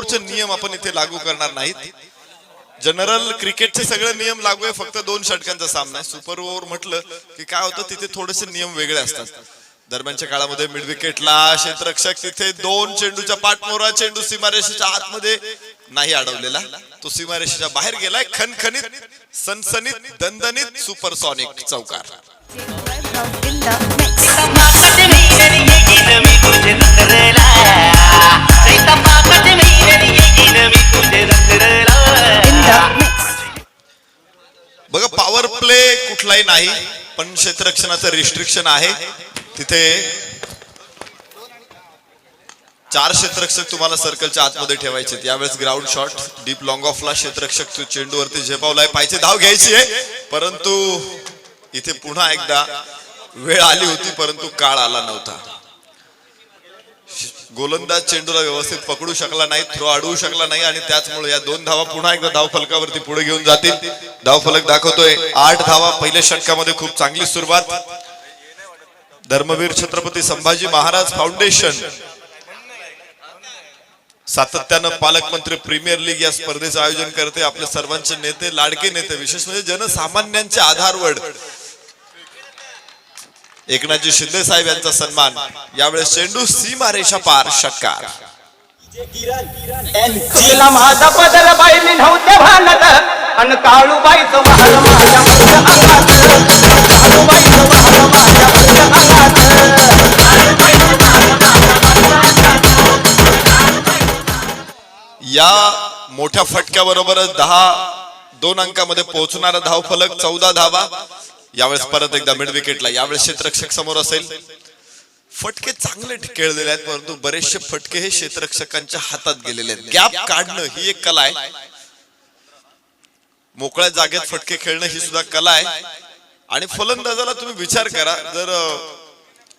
ओव्हरचे नियम आपण इथे लागू करणार नाहीत. जनरल क्रिकेटचे सगळे नियम लागू आहे, फक्त 2 षटकांचा सामना आहे. सुपर ओव्हर म्हटलं की काय होतं, तिथे थोडेसे नियम वेगळे असतात. दरम्यानच्या काळामध्ये मिड विकेटला क्षेत्ररक्षक तिथे 2 चेंडूच्या पाठमोरा, चेंडू सीमारेषेच्या आतमध्ये नाही अडवलेला, तो सीमारेषेच्या बाहेर गेलाय. खणखणीत, सनसनीत, दणदणीत सुपरसॉनिक चौकार. बघा, पॉवर प्ले कुठलाही नाही, पण क्षेत्ररक्षणाचं रिस्ट्रिक्शन आहे. तिथे 4 क्षेत्ररक्षक तुम्हाला सर्कलच्या आतमध्ये ठेवायचे. यावेळेस ग्राउंड शॉट डीप लॉंग ऑफला क्षेत्ररक्षक चेंडूवरती झेपावलाय, पाहिजे धाव घ्यायची आहे, परंतु इथे पुन्हा एकदा वेळ आली होती, परंतु काळ आला नव्हता. गोलंदाज चेंडूला व्यवस्थित पकडू शकला नाही, थ्रो अडवू शकला नाही, आणि त्याचमुळे या 2 धावा पुन्हा एकदा धावफलकावरती पुढे घेऊन जातील. धावफलक दाखवतोय 8 धावा. पहिल्या षटकामध्ये खूप चांगली सुरुवात. धर्मवीर छत्रपती संभाजी महाराज फाउंडेशन सातत्यानं पालकमंत्री प्रीमियर लीग या स्पर्धेचं आयोजन करते. आपले सर्वांचे नेते, लाडके नेते, विशेष म्हणजे जनसामान्यांचे आधारवड एकनाथजी शिंदे साहेब यांचा सन्मान. यावेळेस चेंडू सीमारेषा पार, षटकार. माझा पदर बाईली नव्हते भांडत अन काळूबाईचं महाल माझ्या या मोठ्या फटक्याबरोबरच 2 अंकामध्ये पोहोचणारा धावफलक 14 धावा. यावेळेस परत एकदा मिड विकेटला. यावेळेस क्षेत्ररक्षक समोर असेल. फटके चांगले खेळलेले आहेत, परंतु बरेचसे फटके हे क्षेत्ररक्षकांच्या हातात गेलेले आहेत. गॅप काढणं ही एक कला आहे. मोकळ्या जागेत फटके खेळणं ही सुद्धा कला आहे. आणि फलंदाजाला तुम्ही विचार करा, जर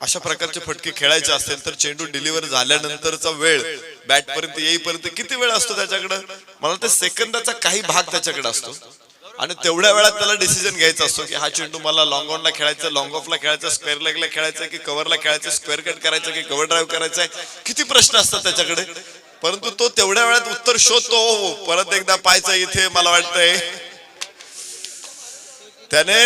अशा प्रकारचे फटके खेळायचे असेल तर चेंडू डिलिव्हर झाल्यानंतरचा वेळ बॅट पर्यंत येईपर्यंत किती वेळ असतो त्याच्याकडे? मला ते सेकंदाचा काही भाग त्याच्याकडे असतो, आणि तेवढ्या वेळात त्याला डिसिजन घ्यायचा असतो की हा चेंडू मला लॉंग ऑनला खेळायचा, लॉंग ऑफला खेळायचा, स्क्वेअर लेगला खेळायचा की कव्हरला खेळायचा, स्क्वेअर कट करायचा की कव्हर ड्राईव्ह करायचा, किती प्रश्न असतात त्याच्याकडे. परंतु तो तेवढ्या वेळात उत्तर शोधतो. परत एकदा पाहायचं इथे, मला वाटतंय त्याने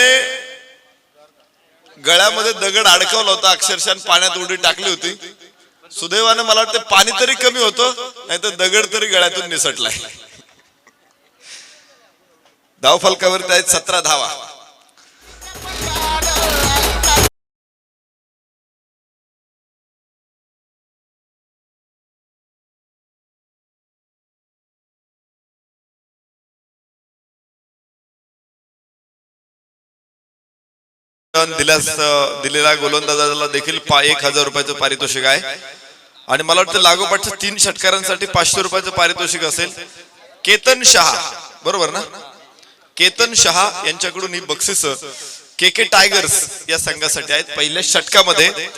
गळ्यामध्ये दगड अडकवला होता, अक्षरशः पाण्यात उडी टाकली होती. सुदैवाने मला वाटतं पाणी तरी कमी होतं, नाही तर दगड तरी गळ्यातून निसटलाय. धावफलकावरती आहेत 17 धावा. दिलेला गोलंदाजाला देखील 1000 रुपयाचं पारितोषिक आहे. आणि मला वाटतं लागोपाठच्या 3 षटकारांसाठी 500 रुपयाचं पारितोषिक असेल. केतन शहा, बरोबर ना? केतन शहा यांच्याकडून ही बक्षीस के टायगर्स या संघासाठी आहेत. पहिल्या षटकामध्ये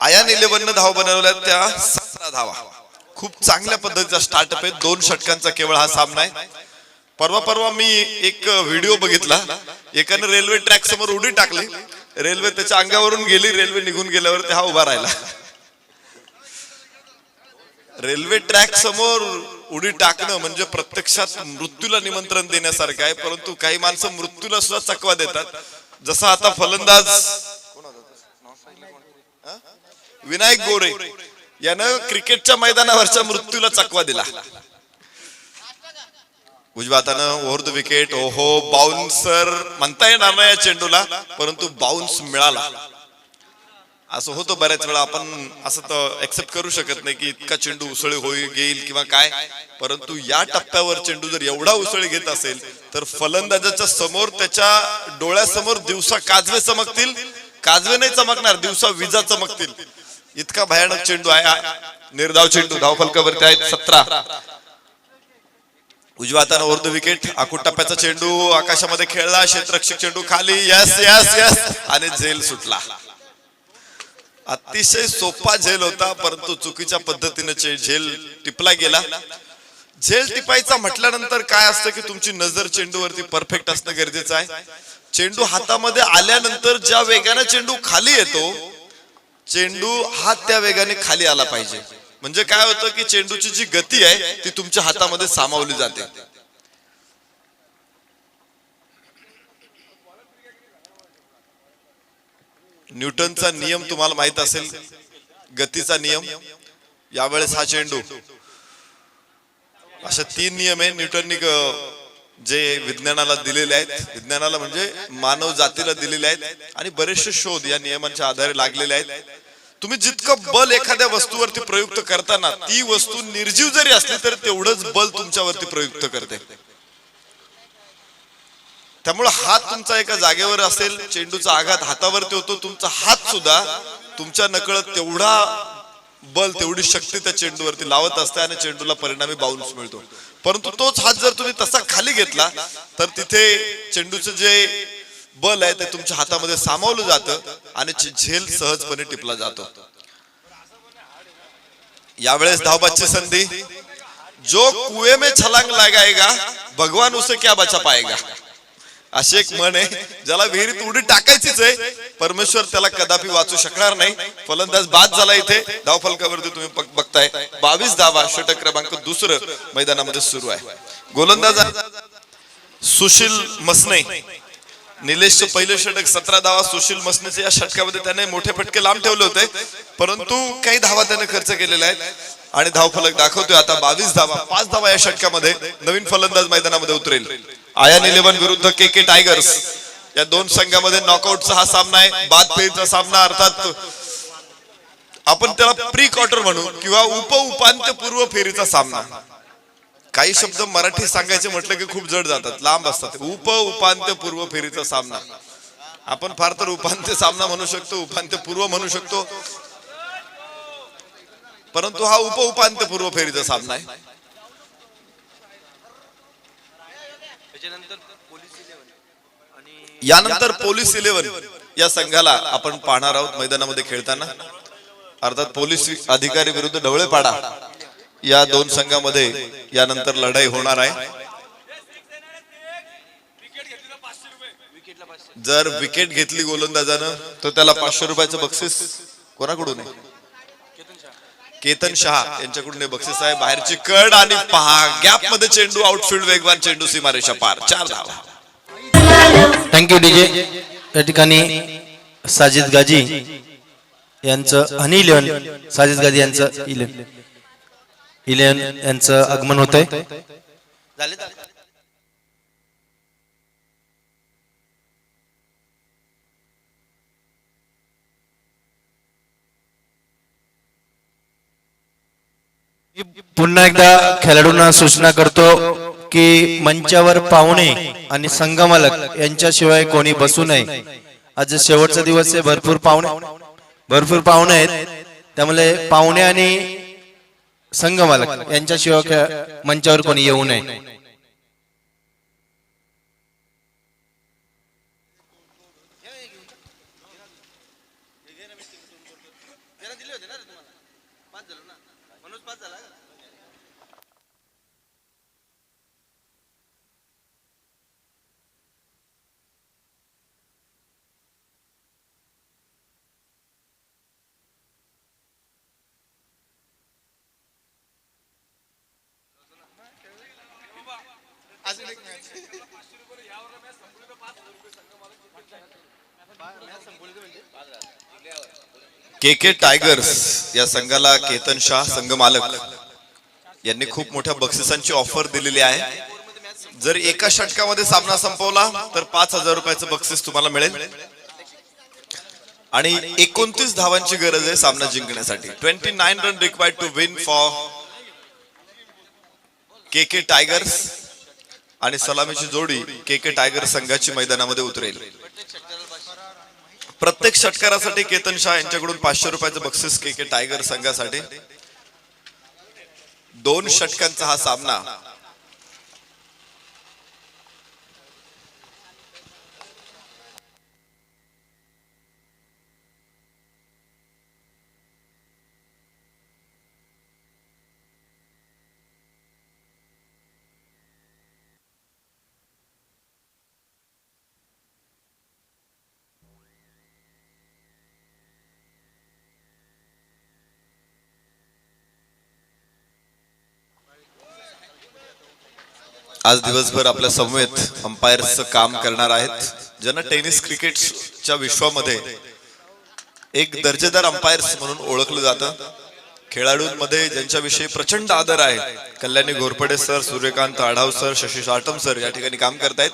आयान 11 धावा बनवल्या, त्या 17 धावा. खूप चांगल्या पद्धतीचा स्टार्टअप आहे. 2 षटकांचा केवळ हा सामना आहे. परवा मी एक व्हिडिओ बघितला, एकाने रेल्वे ट्रॅक समोर उडी टाकली, रेल्वे त्याच्या अंगावरून गेली, रेल्वे निघून गेल्यावर हा उभा राहिला. रेल्वे ट्रॅक समोर उडी टाकणं म्हणजे प्रत्यक्षात मृत्यूला निमंत्रण देण्यासारखं आहे. परंतु काही माणसं मृत्यूला सुद्धा चकवा देतात. जसा आता फलंदाज विनायक गोरे यानं क्रिकेटच्या मैदानावरच्या मृत्यूला चकवा दिला. उजव्या हातानं ओव्हर द विकेट. ओहो, बाउन्सर म्हणता येणार नाही या चेंडूला, परंतु बाउन्स मिळाला. असं होतं बऱ्याच वेळा, आपण असं तर एक्सेप्ट करू शकत नाही की इतका चेंडू उसळी घेईल किंवा काय, परंतु या टप्प्यावर चेंडू जर एवढा उसळी घेत असेल तर फलंदाजाच्या समोर, त्याच्या डोळ्यासमोर दिवसा काजवे चमकतील. काजवे नाही चमकणार, दिवसा विजा चमकतील, इतका भयानक चेंडू आहे. निर्धाव चेंडू. धावफलकावरती आहेत 17. उजव्या हातानं ओव्हर द विकेट. आखूड टप्प्याचा चेंडू आकाशामध्ये खेळला, क्षेत्ररक्षक चेंडू खाली, यस यस यस, आणि झेल सुटला. अतिशय सोपा झेल होता, परंतु चुकीच्या पद्धतीने झेल टिपला गेला. झेल टिपायचा म्हटल्यानंतर काय असतं की तुमची नजर चेंडूवरती परफेक्ट असणं गरजेचं आहे. चेंडू हातामध्ये आल्यानंतर ज्या वेगाने चेंडू खाली येतो, चेंडू हात त्या वेगाने खाली आला पाहिजे. म्हणजे काय होतं की चेंडूची जी गती आहे ती तुमच्या हातामध्ये सामावली जाते. न्यूटनचा नियम तुम्हाला माहित असेल, गतीचा नियम. यावेळेस हा चेंडू, अशा 3 नियम आहे न्यूटननी जे विज्ञानाला दिलेले आहेत, विज्ञानाला म्हणजे मानव जातीला दिलेले आहेत, आणि बरेचसे शोध या नियमांच्या आधारे लागलेले आहेत. तुम्ही जितकं बल एखाद्या वस्तूवरती प्रयुक्त करताना ती वस्तू निर्जीव जरी असली तरी तेवढंच बल तुमच्यावरती प्रयुक्त करते. त्यामुळे हात तुमचा एका जागेवर असेल, चेंडूचा आघात हातावरती होतो, तुमचा हात सुद्धा तुमच्या नकळत तेवढा बल, तेवढी शक्ती त्या चेंडूवरती लावत असते आणि चेंडूला परिणामी बाउन्स मिळतो. परंतु तोच हात जर तुम्ही तसा खाली घेतला तर तिथे चेंडूचं जे बल आहे ते तुमच्या हातामध्ये सामावलं जातं आणि झेल सहजपणे टिपला जातो. यावेळेस धावबादची संधी. जो कुएं में छलांग लगाएगा भगवान उसे क्या बचा पाएगा, अशी एक म्हण आहे. ज्याला विहिरीत उडी टाकायचीच आहे, परमेश्वर त्याला कदापि वाचू शकणार नाही. फलंदाज बाद झाला. इथे धावफलकावरती तुम्ही बघताय 22 धावा, षटक क्रमांक 2 मैदानामध्ये सुरू आहे. गोलंदाज सुशील मसने. निलेशचं पहिलं षटक 17 धावा. सुशील मसनेचे या षटकामध्ये त्याने मोठे फटके लांब ठेवले होते, परंतु काही धावा त्याने खर्च केलेल्या आहेत आणि धावफलक दाखवतोय आता 22 धावा. 5 धावा या षटकामध्ये. नवीन फलंदाज मैदानामध्ये उतरेल. आयन 11 विरुद्ध के टायगर्स. या दोन संघामध्ये नॉकआउटचा हा सामना आहे, बाद फेरीचा सामना. अर्थात आपण त्याला प्री क्वार्टर म्हणू किंवा उपांत्यपूर्व फेरीचा सामना. काही शब्द मराठी सांगायचे म्हटलं की खूप जड जातात, लांब असतात. उपांत्यपूर्व फेरीचा सामना. आपण फार तर उपांत्य सामना म्हणू शकतो, उपांत्यपूर्व म्हणू शकतो, परंतु हा उपांत्यपूर्व फेरीचा सामना आहे. यानंतर पोलीस 11 या संघाला आपण पाहणार आहोत मैदानामध्ये खेळताना. अर्थात पोलीस अधिकारी विरुद्ध ढवळेपाडा या दोन संघामध्ये यानंतर लढाई होणार आहे. जर विकेट घेतली गोलंदाजानं तर त्याला 500 रुपयाचं बक्षीस कोणाकडून आहे? केतन शहा यांच्याकडून हे बक्षीस आहे. बाहेरची कड आणि पहा गॅप मध्ये चेंडू, आउटफील्ड वेगवान चेंडू, सीमारेषा पार. 4 धावा. Thank you DJ. या ठिकाणी साजिद गाजी यांचं आणि इलेव्हन, साजिद गाजी यांचं इलेव्हन यांचं आगमन होत आहे. पुन्हा एकदा खेळाडूंना सूचना करतो की मंचावर पाहुणे आणि संघमालक यांच्याशिवाय कोणी बसू नये. आज शेवटचा दिवस आहे, भरपूर पाहुणे आहेत, त्यामुळे पाहुणे आणि संघमालक यांच्याशिवाय मंचावर कोणी येऊ नये. के टायगर्स या संघाला केतन शाह संघ मालक यांनी खूप मोठ्या बक्षिसांची ऑफर दिलेली आहे. जर एका षटकामध्ये सामना संपवला तर 5000 रुपयाचं बक्षीस तुम्हाला मिळेल आणि 29 धावांची गरज आहे सामना जिंकण्यासाठी. 29 run required to win for K tigers. आणि सलामीची जोडी के टायगर्स संघाची मैदानामध्ये उतरेल. प्रत्येक षटकारासाठी केतन शाह यांच्याकडून 500 रुपयाचं बक्षीस के टायगर संघासाठी. 2 षटकांचा हा सामना. आज दिवसभर आपल्या समवेत अंपायर्सचं काम करणार आहेत, ज्यांना टेनिस क्रिकेटच्या विश्वामध्ये एक दर्जेदार अंपायर्स म्हणून ओळखलं जातं. खेळाडूंमध्ये ज्यांच्याविषयी प्रचंड आदर आहे, Kalyani Ghorpade sir, Suryakant Adhav sir, Shashi Satam sir या ठिकाणी काम करतायत.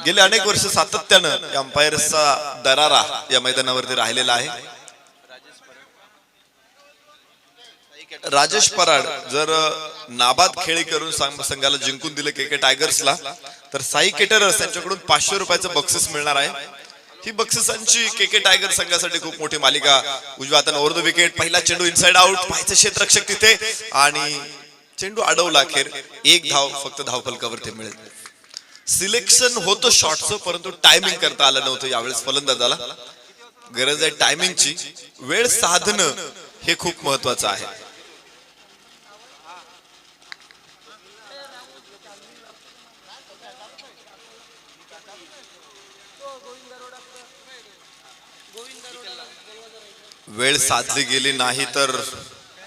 गेले अनेक वर्ष सातत्यानं या अंपायर्सचा दरारा या मैदानावरती राहिलेला आहे. राजेश पराड जर नाबाद खेळी करून संघाला जिंकून दिले के टायगर्सला, तर साई केटरर्स यांच्याकडून 500 रुपयाचं बक्षीस मिळणार आहे. ही बक्षिसांची के टायगर संघासाठी खूप मोठी मालिका. उजव्या हाताने ओव्हर द विकेट, पहिला चेंडू इनसाइड आउट, पाहायचं क्षेत्ररक्षक तिथे आणि चेंडू अडवला. अखेर एक धाव फक्त धावफलकावरती मिळेल. सिलेक्शन होतं शॉटचं, परंतु टायमिंग करता आलं नव्हतं यावेळेस फलंदाजाला. गरज आहे टायमिंगची. वेळ साधणं हे खूप महत्वाचं आहे. वेळ साधली गेली नाही तर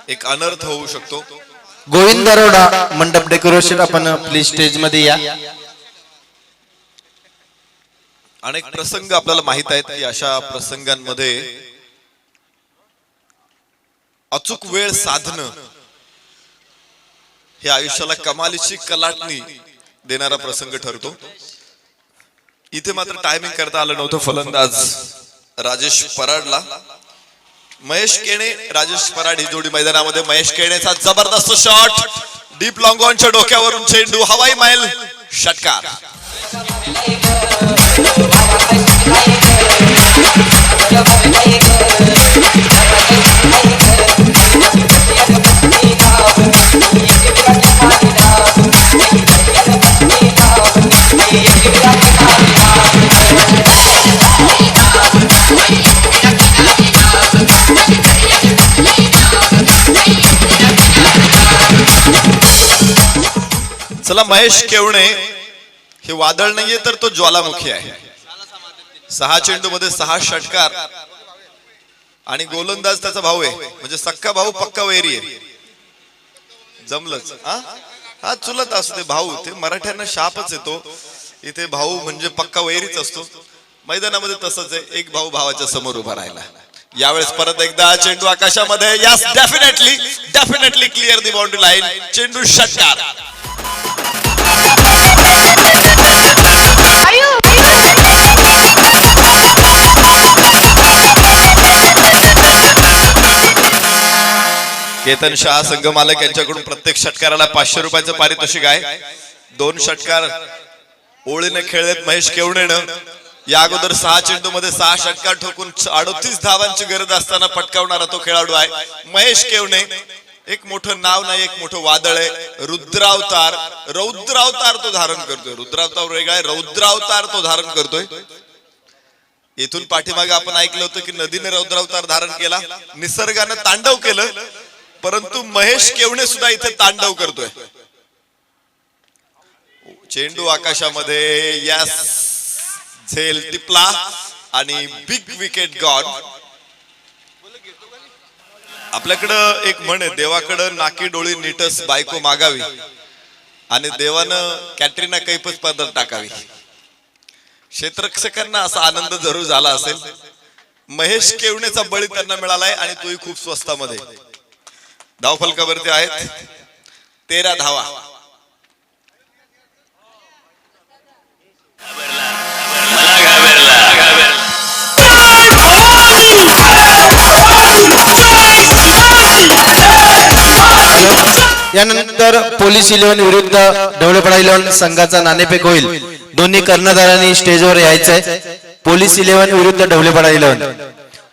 एक अनर्थ होऊ शकतो. गोविंद दरोडा मंडप डेकोरेशन, आपण प्लीज स्टेज मध्ये या. अनेक प्रसंग आपल्याला माहित आहेत की अशा प्रसंगांमध्ये अचूक वेळ साधणं हे आयुष्याला कमालीची कलाटणी देणारा प्रसंग ठरतो. इथे मात्र टायमिंग करता आलं नव्हतं फलंदाज राजेश पराडला. महेश केणे राजेश पराड ही जोडी मैदानामध्ये. महेश केणेचा जबरदस्त शॉट, डीप लॉंग ऑनच्या डोक्यावरून चेंडू हवाई माईल षटकार. चला, महेश केवणे हे वादळ नाहीये तर तो ज्वालामुखी आहे. 6 चेंडू मध्ये 6 षटकार आणि गोलंदाज त्याचा भाऊ आहे, म्हणजे सक्का भाऊ पक्का वैरी आहे. जमलंच. हा चुलत असू दे भाऊ, ते मराठ्यांना शापच येतो. इथे भाऊ म्हणजे पक्का वैरीच असतो. मैदानामध्ये तसंच आहे, एक भाऊ भावाच्या समोर उभा राहिला. यावेळेस परत एकदा चेंडू आकाशामध्ये. यस, डेफिनेटली क्लिअर दी बाउंड्री लाईन. चेंडू षटकार. केतन शहा संघ मालक यांच्याकडून प्रत्येक षटकाराला 500 रुपयाचं पारितोषिक आहे. 2 षटकार ओळीने खेळलेत महेश केवणेनं. या अगोदर 6 चेंडू मध्ये 6 षटकार ठोकून 38 धावांची गरज असताना पटकावणारा तो खेळाडू आहे महेश केवणे. एक मोठं नाव नाही, एक मोठं वादळ आहे. रौद्रावतार तो धारण करतोय. रुद्रावतार वेगळा आहे, रौद्रावतार तो धारण करतोय. इथून पाठीमागे आपण ऐकलं होतं की नदीने रौद्रावतार धारण केला, निसर्गानं तांडव केलं, परंतु महेश केवणे सुद्धा इथे तांडव करतोय. चेंडू आकाशामध्ये. यस, झेल टिपला आणि बिग विकेट गॉन. आपल्याकडं एक म्हण आहे, देवाकडं नाकी डोळी नीटस बायको मागावी आणि देवानं कॅटरीना कैफच पदर टाकावी. क्षेत्ररक्षकांना असा आनंद जरूर झाला असेल. महेश केवणेचा बळी त्यांना मिळालाय आणि तोही खूप स्वस्तामध्ये. धावफलकावरती आहेत 13 धावा. यानंतर पोलीस 11 विरुद्ध ढवळेपाडा 11 संघाचा नाणेफेक होईल. दोन्ही कर्णधारांनी स्टेजवर यायचंय. पोलीस 11 विरुद्ध ढवळेपाडा 11.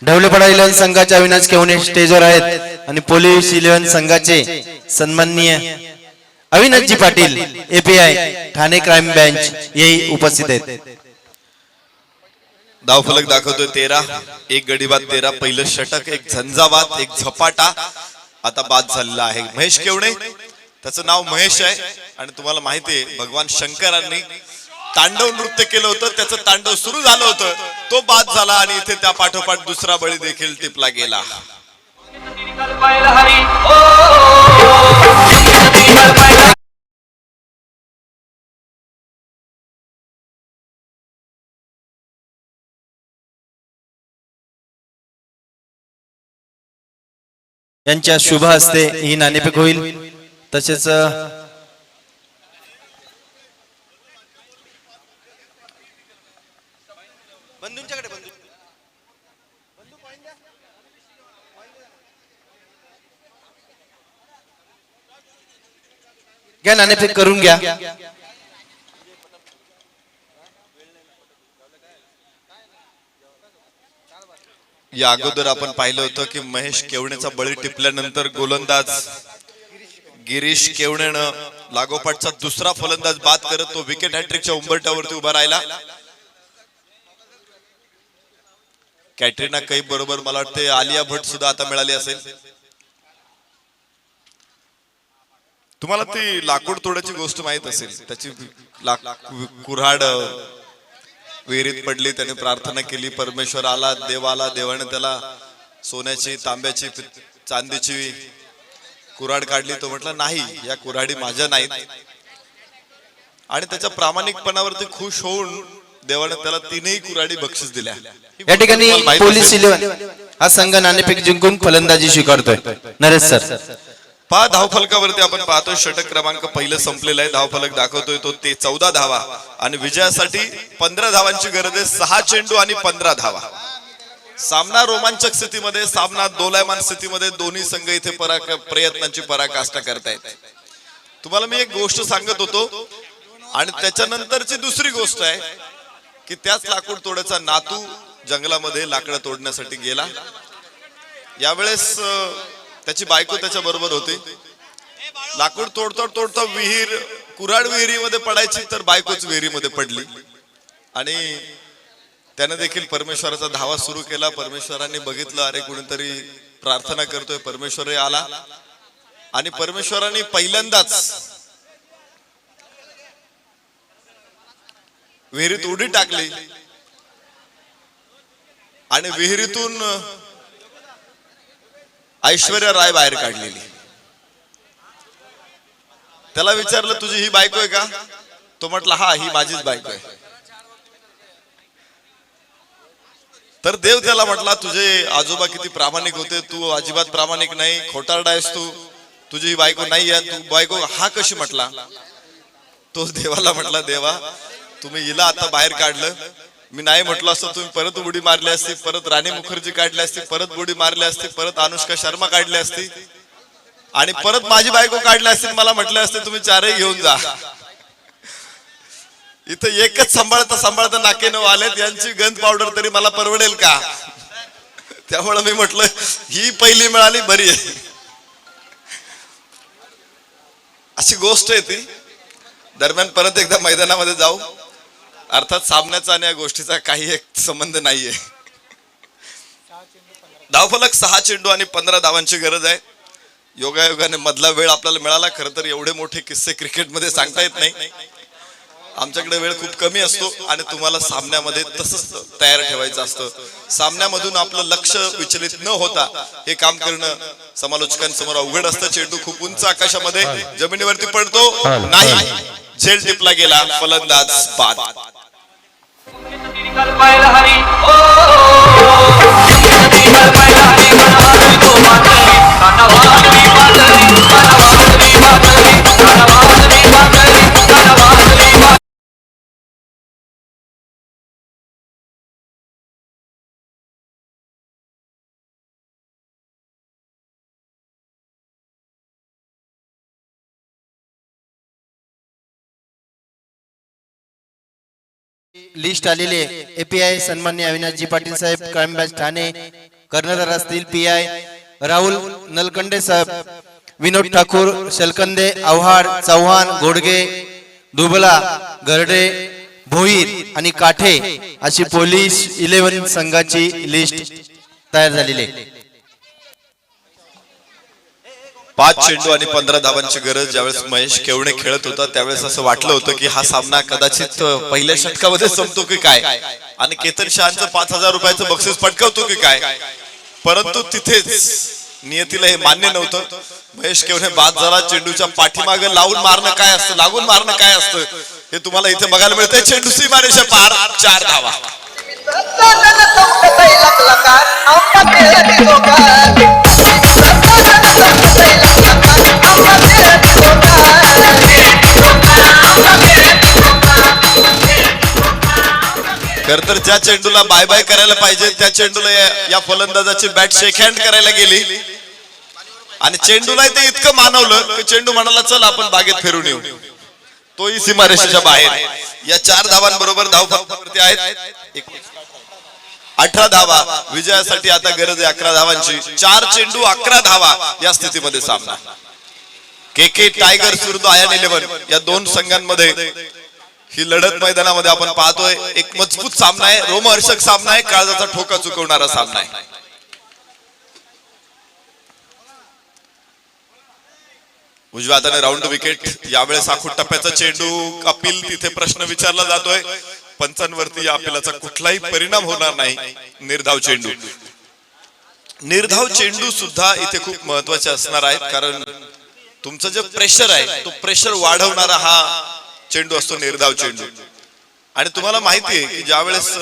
ढवळेपाडा 11 संघाचे अविनाश केवणे स्टेजवर आहेत आणि पोलीस 11 संघाचे सन्माननीय Avinashji Patil API Thane crime bench येही उपस्थित आहेत. धावफलक दाखवतोय 13. एक गडीबाद 13. पहिलं षटक, एक झंझावात, एक झपाटा आता बाद झालेला आहे. महेश केवणे, त्याचं नाव महेश आहे आणि तुम्हाला माहिती आहे भगवान शंकरांनी तांडव नृत्य केलं होतं. त्याचं तांडव सुरू झालं होतं, तो बाद झाला आणि इथे त्या पाठोपाठ दुसरा बळी देखील टिपला गेला. यांच्या शुभ हस्ते ही नाणेफेक होईल. तसेच घ्या, नाणेफेक करून घ्या. या अगोदर आपण पाहिलं होतं की महेश केवणेचा बळी टिपल्यानंतर गोलंदाज गिरीश केवणेनं लागोपाठचा दुसरा फलंदाज बाद करत तो विकेट हॅट्रिकच्या उंबरठ्यावरती उभा राहिला. कॅटरीना कैफ बरोबर मला वाटते आलिया भट्ट सुद्धा आता मिळाली असेल. तुम्हाला ती लाकूड तोड्याची गोष्ट माहित असेल. त्याची कुऱ्हाड विहिरीत पडली, त्याने प्रार्थना केली, परमेश्वर आला, देव आला, देवाने त्याला सोन्याची, तांब्याची, चांदीची कुऱ्हाड काढली. तो म्हटला नाही, या कुऱ्हाडी माझ्या नाहीत. आणि त्याच्या प्रामाणिकपणावरती खुश होऊन देवाने त्याला तीनही कुऱ्हाडी बक्षीस दिल्या. या ठिकाणी पोलीस 11 हा संघ नाणेफेक जिंकून फलंदाजी स्वीकारतोय. नरेश सर, पहा धावफलकावरती आपण पाहतोय षटक क्रमांक पहिलं संपलेलं आहे. धावफलक दाखवतोय तो ते 14 धावा आणि विजयासाठी 15 धावांची गरज आहे. 6 चेंडू आणि 15 धावा. सामना रोमांचक स्थितीमध्ये, सामना दोलायमान स्थितीमध्ये, दोन्ही संघ इथे प्रयत्नांची पराकाष्ठा करतायत. तुम्हाला मी एक गोष्ट सांगत होतो आणि त्याच्यानंतरची दुसरी गोष्ट आहे की त्याच लाकूड तोड्याचा नातू जंगलामध्ये लाकडं तोडण्यासाठी गेला. यावेळेस त्याची बायको त्याच्या बरोबर होती. लाकूड तोडता तोडता विहीर, कुऱ्हाड विहिरीमध्ये पडायची तर बायकोच विहिरीमध्ये पडली आणि त्याने देखील परमेश्वराचा धावा सुरू केला. परमेश्वराने बघितलं, अरे कुणीतरी प्रार्थना करतोय. परमेश्वर आला आणि परमेश्वराने पहिल्यांदाच विहिरीत उडी टाकली आणि विहिरीतून ऐश्वर्या राय बाहेर काढलेली. त्याला विचारलं, तुझी ही बायको आहे का? तो म्हटला, हा, ही माझीच बायको आहे. तर देव त्याला म्हटला, तुझे आजोबा किती प्रामाणिक होते, तू अजिबात प्रामाणिक नाही, खोटारडा आहेस तू, तुझी ही बायको नाही आहे, तू बायको हा कशी म्हटला? तो देवाला म्हटला, देवा तुम्ही हिला आता बाहेर काढलं, मी नाही म्हटलं असतं तुम्ही परत उडी मारली असती, परत राणी मुखर्जी काढली असती, परत उडी मारली असती, परत अनुष्का शर्मा काढली असती आणि परत माझी बायको काढली असती. मला म्हटलं असते तुम्ही चारही घेऊन जा. इथं एकच सांभाळता सांभाळता नाके नऊ आलेत, यांची गंध पावडर तरी मला परवडेल का? त्यामुळे मी म्हटलं ही पहिली मिळाली बरी आहे. अशी गोष्ट आहे ती. दरम्यान परत एकदा मैदानामध्ये जाऊ. अर्थात सामन्याचा आणि या गोष्टीचा काही एक संबंध नाहीये. धावफलक 6 चेंडू आणि 15 धावांची गरज आहे. योगायोगाने मधला वेळ आपल्याला मिळाला. खरं तर एवढे मोठे किस्से क्रिकेटमध्ये सांगता येत नाही. आमच्याकडे वेळ खूप कमी असतो आणि तुम्हाला सामन्यामध्ये तसंच तयार ठेवायचं असतं. सामन्यामधून आपलं लक्ष विचलित न होता हे काम करणं समालोचकांसमोर अवघड असतं. चेंडू खूप उंच आकाशामध्ये जमिनीवरती पडतो, नाही, झेल टिपला गेला, फलंदाज बाद. कल्पायला हरी ओ कल्पायला हरी मनवारी तो मातरी कनवारी मातरी कनवारी मातरी कनवारी मातरी कनवारी मातरी. लिस्ट आलेली आहे. एपीआय सन्मान्य अविनाशजी पाटील साहेब, क्राईम ब्रांच ठाणे. कर्णधार असतील पीआय राहुल नलकंडे साहेब, विनोद ठाकूर, शलकंदे, आव्हाड, चव्हाण, घोडगे, दुबला, गरडे, भोईर आणि काठे अशी पोलीस 11 संघाची लिस्ट तयार झालेली आहे. 5 चेंडू आणि 15 धावांची गरज. ज्यावेळेस महेश केवणे खेळत होता त्यावेळेस असं वाटलं होतं की हा सामना कदाचित पहिल्या षटकामध्ये संपतो की काय आणि केतन शहाचं 5000 रुपयाचं बक्षीस पटकावतो की काय. परंतु तिथेच नियतीला हे मान्य नव्हतं. महेश केवणे बाद झाला. चेंडूच्या पाठीमागे लावून मारणं काय असतं, लागून मारणं काय असतं हे तुम्हाला इथे बघायला मिळतंय. चेंडू सीमारेषा पार, 4 धावा. Santa खर तर ज्या चेंडूला बाय बाय करायला पाहिजे त्या चेंडूला या फलंदाजाची बॅट शेक हँड करायला गेली आणि चेंडूला ते इतकं मानवलं की चेंडू म्हणाला चल आपण बागेत फिरून येऊ. तोही सीमारेषेच्या बाहेर. या 4 धावांबरोबर धावफलकावरती आहेत 18 धावा. विजयासाठी आता गरज आहे 11 धावांची. 4 चेंडू 11 धावा या स्थितीमध्ये सामना. के टायगर्स विरुद्ध आयन 11 या दोन संघांमध्ये ही लढत मैदानामध्ये आपण पाहतोय. एक मजबूत सामना आहे, रोमहर्षक सामना आहे, काळजाचा ठोका चुकवणारा सामना आहे. उजव्या हाताने राऊंड विकेट. यावेळेस आखूड टप्प्याचा चेंडू. अपील तिथे प्रश्न विचारला जातोय. पंचांवरती या अपिलाचा कुठलाही परिणाम होणार नाही. निर्धाव चेंडू. निर्धाव चेंडू सुद्धा इथे खूप महत्वाचे असणार आहेत, कारण तुमचं जे प्रेशर आहे तो प्रेशर वाढवणारा हा चेंडू असतो निर्धाव चेंडू. आणि तुम्हाला माहिती आहे की ज्यावेळेस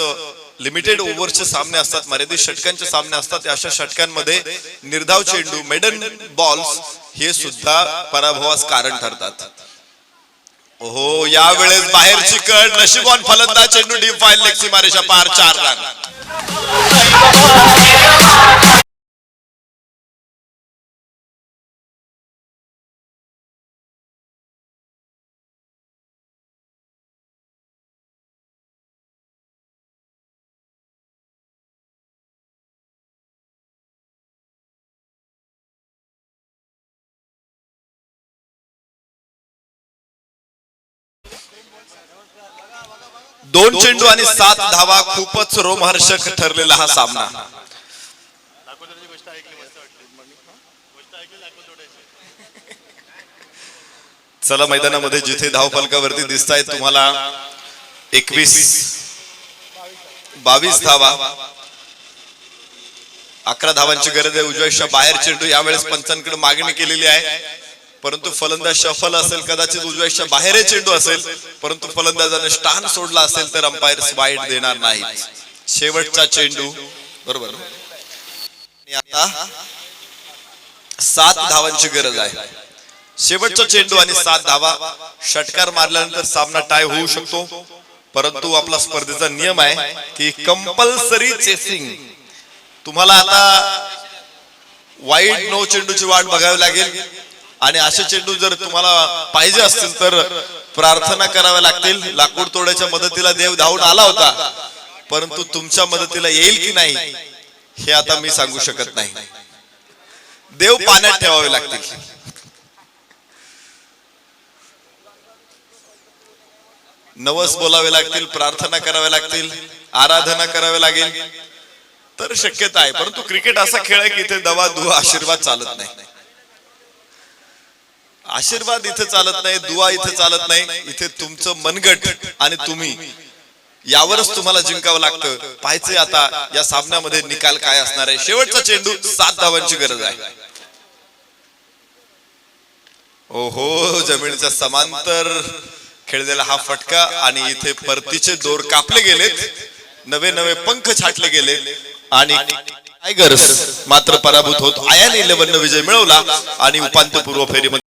लिमिटेड ओव्हरचे सामने असतात, मर्यादित षटकांचे सामने असतात, अशा षटकांमध्ये निर्धाव चेंडू मेडन बॉल्स हे सुद्धा पराभवास कारण ठरतात. ओहो, यावेळेस बाहेरची कड. नशिबवान फलंदाज. चेंडू डीप फाईल लेग सीमारेषा पार. 4 रन. दोन चेंडू आणि 7 धावा. खूपच रोमहर्षक ठरलेला हा सामना. चला मैदानामध्ये जिथे धावफलकावरती दिसतायत तुम्हाला 21-22 धावा. 11 धावांची गरज आहे. उजव्याच्या बाहेर चेंडू. यावेळेस पंचांकडे मागणी केलेली आहे, परंतु फलंदाज शफल असेल. कदाचित उजव्याच्या बाहेर चेंडू असेल, परंतु फलंदाजाने स्टान सोडला असेल तर अंपायर वाईड देणार नाही. शेवटचा चेंडू. बरोबर. आता 7 धावांची गरज आहे. शेवटचा चेंडू आणि 7 धावा. षटकार मारल्यानंतर सामना टाय होऊ शकतो, परंतु आपला स्पर्धेचा नियम आहे की कंपल्सरी चेसिंग. तुम्हाला आता वाईड नो चेंडूची वाट बघावी लागेल आणि असे चेंडू जर तुम्हाला पाहिजे असतील तर प्रार्थना कराव्या लागतील. लाकूड तोड्याच्या मदतीला देव धावून आला होता, परंतु तुमच्या मदतीला येईल की नाही हे आता मी सांगू शकत नाही. देव पाण्यात ठेवावे लागतील. नवस बोलावे लागतील, प्रार्थना कराव्या लागतील, आराधना करावी लागेल तर शक्यता आहे. परंतु क्रिकेट असा खेळ आहे की इथे दवा दुवा आशीर्वाद चालत नाही. आशीर्वाद इथे चालत नाही, दुआ इथे चालत नाही. इथे तुमचं मनगट आणि तुम्ही यावरच तुम्हाला जिंकावं लागतं. पाहायचंय आता या सामन्यामध्ये निकाल काय असणार आहे. शेवटचा चेंडू. 7 धावांची गरज आहे. ओहो, जमिनीच्या समांतर खेळलेला हा फटका आणि इथे परतीचे दोर कापले गेलेत, नवे नवे पंख छाटले गेलेत आणि टायगर्स मात्र पराभूत होत आयन 11 विजय मिळवला आणि उपांत्यपूर्व फेरीमध्ये